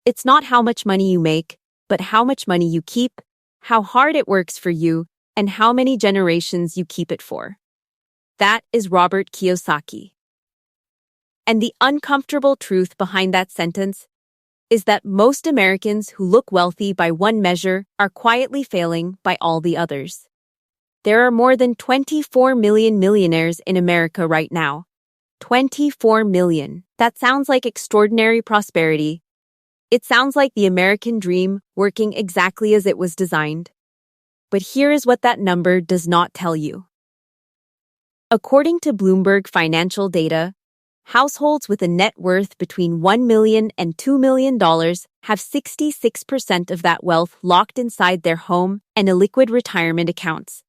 It's not how much money you make, but how much money you keep, how hard it works for you, and how many generations you keep it for. That is Robert Kiyosaki. And the uncomfortable truth behind that sentence is that most Americans who look wealthy by one measure are quietly failing by all the others. There are more than 24 million millionaires in America right now. 24 million. That sounds like extraordinary prosperity. It sounds like the American dream working exactly as it was designed. But here is what that number does not tell you. According to Bloomberg financial data, households with a net worth between $1 million and $2 million have 66% of that wealth locked inside their home and illiquid retirement accounts.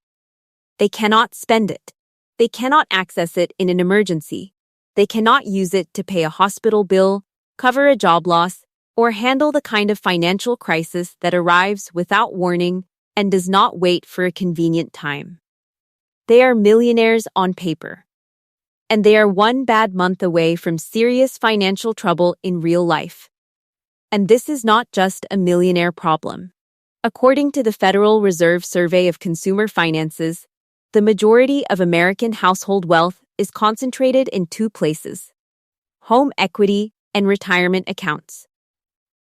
They cannot spend it. They cannot access it in an emergency. They cannot use it to pay a hospital bill, cover a job loss, or handle the kind of financial crisis that arrives without warning and does not wait for a convenient time. They are millionaires on paper. And they are one bad month away from serious financial trouble in real life. And this is not just a millionaire problem. According to the Federal Reserve Survey of Consumer Finances, the majority of American household wealth is concentrated in two places: home equity and retirement accounts.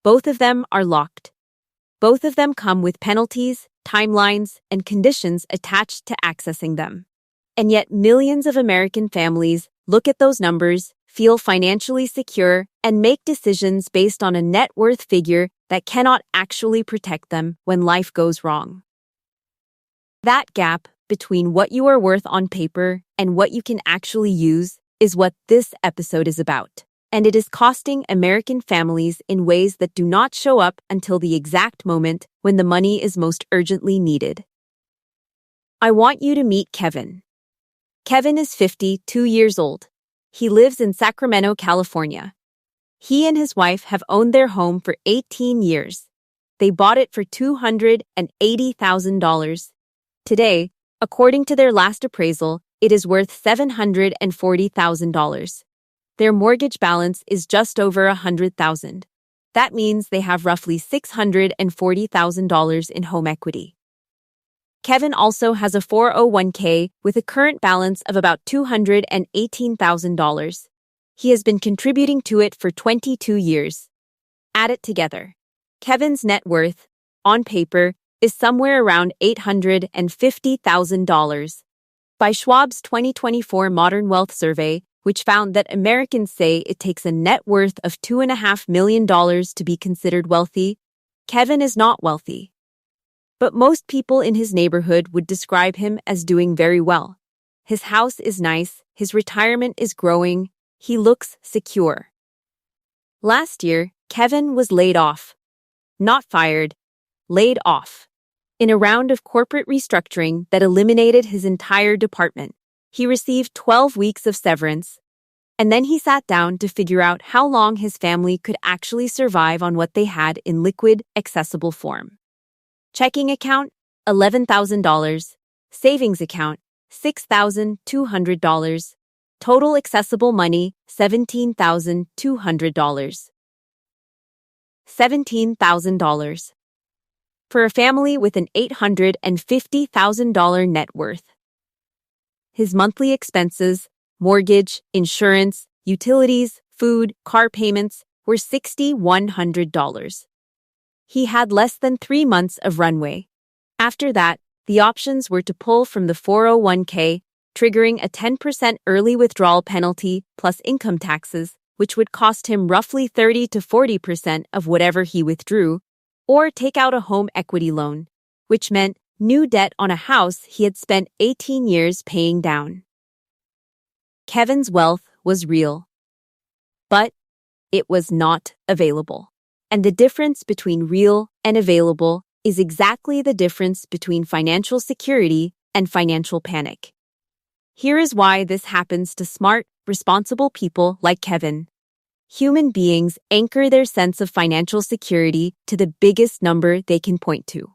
Both of them are locked. Both of them come with penalties, timelines, and conditions attached to accessing them. And yet millions of American families look at those numbers, feel financially secure, and make decisions based on a net worth figure that cannot actually protect them when life goes wrong. That gap between what you are worth on paper and what you can actually use is what this episode is about. And it is costing American families in ways that do not show up until the exact moment when the money is most urgently needed. I want you to meet Kevin. Kevin is 52 years old. He lives in Sacramento, California. He and his wife have owned their home for 18 years. They bought it for $280,000. Today, according to their last appraisal, it is worth $740,000. Their mortgage balance is just over $100,000. That means they have roughly $640,000 in home equity. Kevin also has a 401k with a current balance of about $218,000. He has been contributing to it for 22 years. Add it together. Kevin's net worth, on paper, is somewhere around $850,000. By Schwab's 2024 Modern Wealth Survey, which found that Americans say it takes a net worth of $2.5 million to be considered wealthy, Kevin is not wealthy. But most people in his neighborhood would describe him as doing very well. His house is nice, his retirement is growing, he looks secure. Last year, Kevin was laid off. Not fired, laid off. In a round of corporate restructuring that eliminated his entire department. He received 12 weeks of severance, and then he sat down to figure out how long his family could actually survive on what they had in liquid, accessible form. Checking account, $11,000. Savings account, $6,200. Total accessible money, $17,200. $17,000. For a family with an $850,000 net worth. His monthly expenses, mortgage, insurance, utilities, food, car payments were $6,100. He had less than 3 months of runway. After that, the options were to pull from the 401k, triggering a 10% early withdrawal penalty plus income taxes, which would cost him roughly 30 to 40% of whatever he withdrew, or take out a home equity loan, which meant new debt on a house he had spent 18 years paying down. Kevin's wealth was real, but it was not available. And the difference between real and available is exactly the difference between financial security and financial panic. Here is why this happens to smart, responsible people like Kevin. Human beings anchor their sense of financial security to the biggest number they can point to.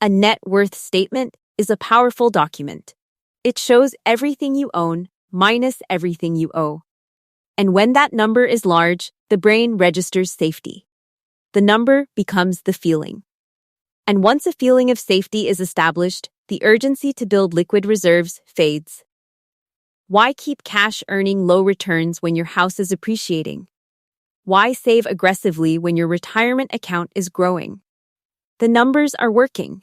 A net worth statement is a powerful document. It shows everything you own minus everything you owe. And when that number is large, the brain registers safety. the number becomes the feeling. And once a feeling of safety is established, the urgency to build liquid reserves fades. Why keep cash earning low returns when your house is appreciating? Why save aggressively when your retirement account is growing? The numbers are working.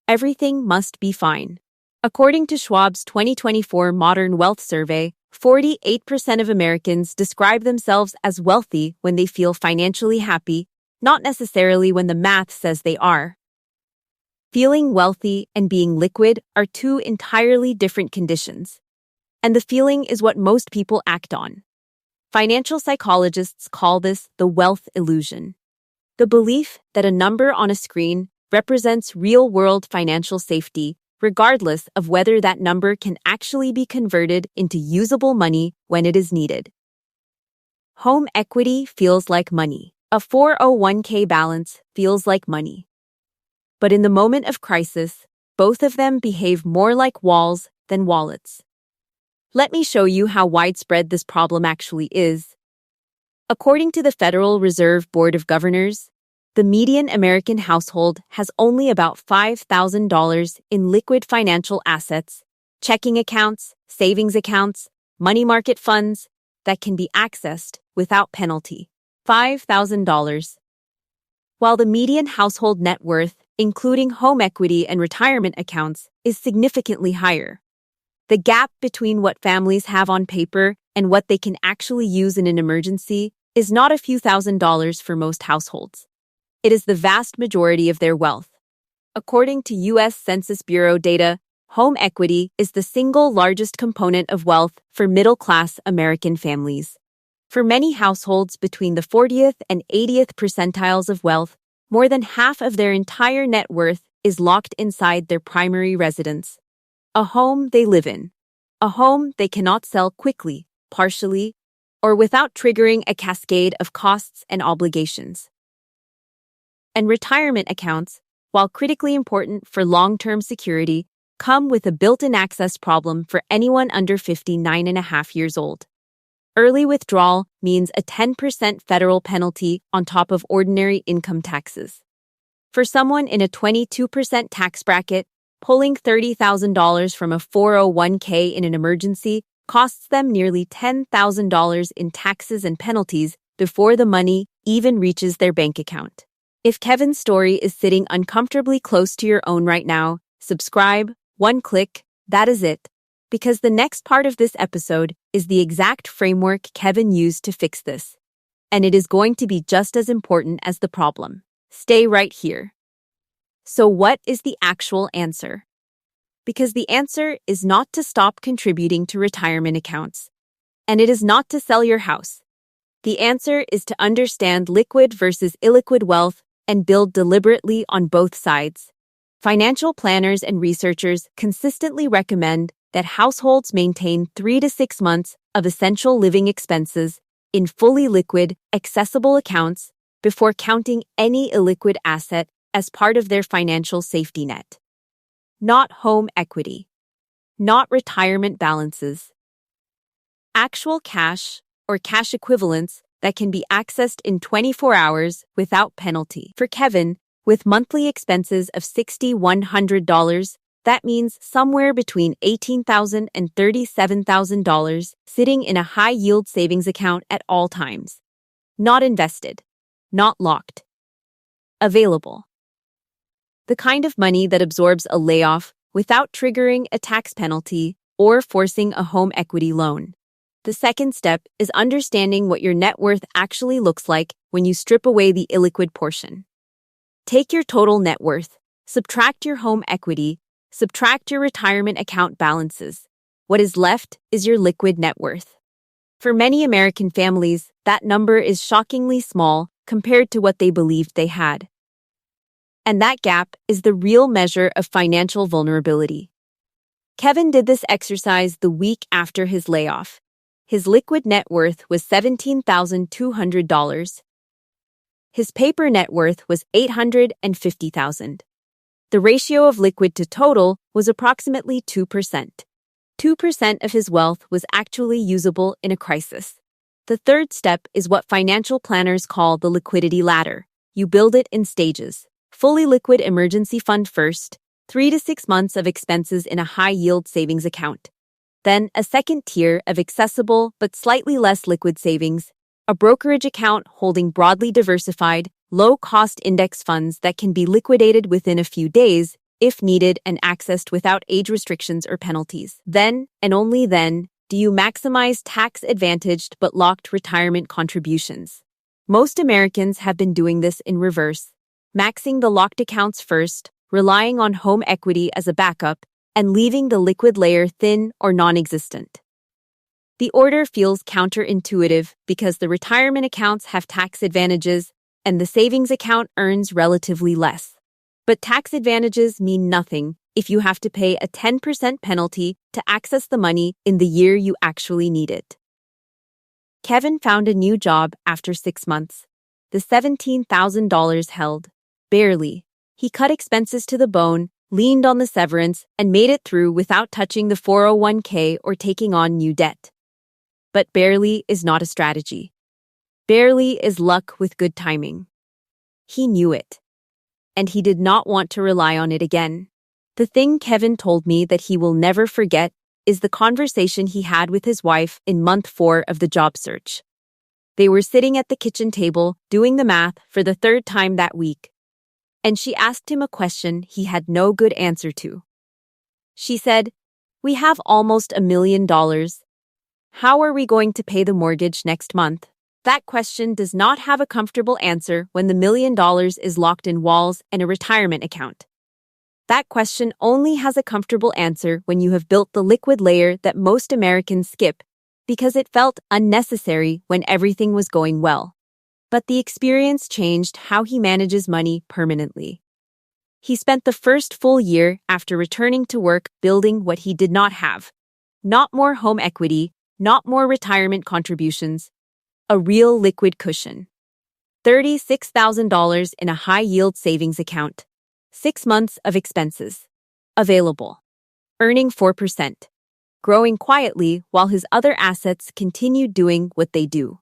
Everything must be fine. According to Schwab's 2024 Modern Wealth Survey, 48% of Americans describe themselves as wealthy when they feel financially happy, not necessarily when the math says they are. Feeling wealthy and being liquid are two entirely different conditions. And the feeling is what most people act on. Financial psychologists call this the wealth illusion. The belief that a number on a screen represents real-world financial safety, regardless of whether that number can actually be converted into usable money when it is needed. Home equity feels like money. A 401k balance feels like money. But in the moment of crisis, both of them behave more like walls than wallets. Let me show you how widespread this problem actually is. According to the Federal Reserve Board of Governors, the median American household has only about $5,000 in liquid financial assets, checking accounts, savings accounts, money market funds that can be accessed without penalty. $5,000. While the median household net worth, including home equity and retirement accounts, is significantly higher. The gap between what families have on paper and what they can actually use in an emergency is not a few $1,000s for most households. It is the vast majority of their wealth. According to U.S. Census Bureau data, home equity is the single largest component of wealth for middle-class American families. For many households between the 40th and 80th percentiles of wealth, more than half of their entire net worth is locked inside their primary residence. A home they live in. A home they cannot sell quickly, partially, or without triggering a cascade of costs and obligations. And retirement accounts, while critically important for long-term security, come with a built-in access problem for anyone under 59.5 years old. Early withdrawal means a 10% federal penalty on top of ordinary income taxes. For someone in a 22% tax bracket, pulling $30,000 from a 401k in an emergency costs them nearly $10,000 in taxes and penalties before the money even reaches their bank account. If Kevin's story is sitting uncomfortably close to your own right now, subscribe, one click, that is it. Because the next part of this episode is the exact framework Kevin used to fix this. And it is going to be just as important as the problem. Stay right here. So what is the actual answer? Because the answer is not to stop contributing to retirement accounts. And it is not to sell your house. The answer is to understand liquid versus illiquid wealth and build deliberately on both sides. Financial planners and researchers consistently recommend that households maintain 3 to 6 months of essential living expenses in fully liquid, accessible accounts before counting any illiquid asset as part of their financial safety net. Not home equity. Not retirement balances. Actual cash or cash equivalents that can be accessed in 24 hours without penalty. For Kevin, with monthly expenses of $6,100, that means somewhere between $18,000 and $37,000 sitting in a high-yield savings account at all times. Not invested. Not locked. Available. The kind of money that absorbs a layoff without triggering a tax penalty or forcing a home equity loan. The second step is understanding what your net worth actually looks like when you strip away the illiquid portion. Take your total net worth, subtract your home equity, subtract your retirement account balances. What is left is your liquid net worth. For many American families, that number is shockingly small compared to what they believed they had. And that gap is the real measure of financial vulnerability. Kevin did this exercise the week after his layoff. His liquid net worth was $17,200. His paper net worth was $850,000. The ratio of liquid to total was approximately 2%. 2% of his wealth was actually usable in a crisis. The third step is what financial planners call the liquidity ladder. You build it in stages. Fully liquid emergency fund first, 3 to 6 months of expenses in a high-yield savings account. Then a second tier of accessible but slightly less liquid savings, a brokerage account holding broadly diversified, low-cost index funds that can be liquidated within a few days if needed and accessed without age restrictions or penalties. Then, and only then, do you maximize tax-advantaged but locked retirement contributions. Most Americans have been doing this in reverse, maxing the locked accounts first, relying on home equity as a backup, and leaving the liquid layer thin or non-existent. The order feels counterintuitive because the retirement accounts have tax advantages and the savings account earns relatively less. But tax advantages mean nothing if you have to pay a 10% penalty to access the money in the year you actually need it. Kevin found a new job after 6 months. The $17,000 held. Barely. He cut expenses to the bone, leaned on the severance, and made it through without touching the 401k or taking on new debt. But barely is not a strategy. Barely is luck with good timing. He knew it. And he did not want to rely on it again. The thing Kevin told me that he will never forget is the conversation he had with his wife in month 4 of the job search. They were sitting at the kitchen table, doing the math for the 3rd time that week. And she asked him a question he had no good answer to. She said, "We have almost $1 million. How are we going to pay the mortgage next month?" That question does not have a comfortable answer when the $1 million is locked in walls and a retirement account. That question only has a comfortable answer when you have built the liquid layer that most Americans skip because it felt unnecessary when everything was going well. But the experience changed how he manages money permanently. He spent the first full year after returning to work building what he did not have. Not more home equity, not more retirement contributions. A real liquid cushion. $36,000 in a high-yield savings account. 6 months of expenses. Available. Earning 4%. Growing quietly while his other assets continued doing what they do.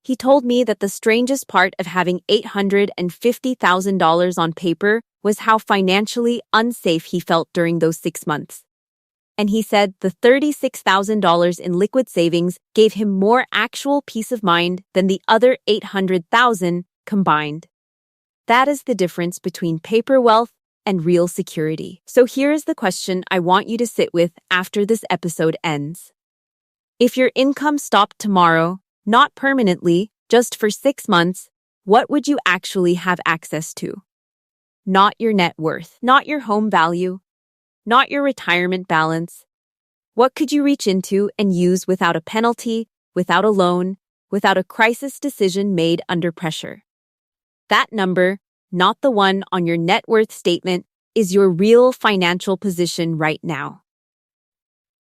He told me that the strangest part of having $850,000 on paper was how financially unsafe he felt during those 6 months. And he said the $36,000 in liquid savings gave him more actual peace of mind than the other $800,000 combined. That is the difference between paper wealth and real security. So here is the question I want you to sit with after this episode ends. If your income stopped tomorrow, not permanently, just for 6 months, what would you actually have access to? Not your net worth, not your home value, not your retirement balance. What could you reach into and use without a penalty, without a loan, without a crisis decision made under pressure? That number, not the one on your net worth statement, is your real financial position right now.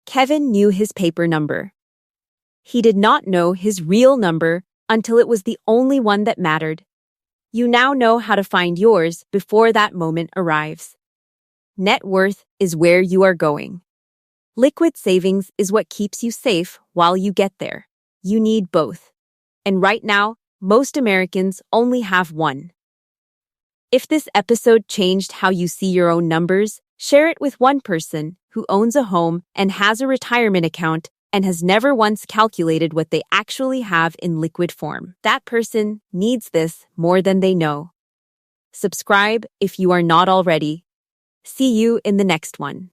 Kevin knew his paper number. He did not know his real number until it was the only one that mattered. You now know how to find yours before that moment arrives. Net worth is where you are going. Liquid savings is what keeps you safe while you get there. You need both. And right now, most Americans only have one. If this episode changed how you see your own numbers, share it with one person who owns a home and has a retirement account and has never once calculated what they actually have in liquid form. That person needs this more than they know. Subscribe if you are not already. See you in the next one.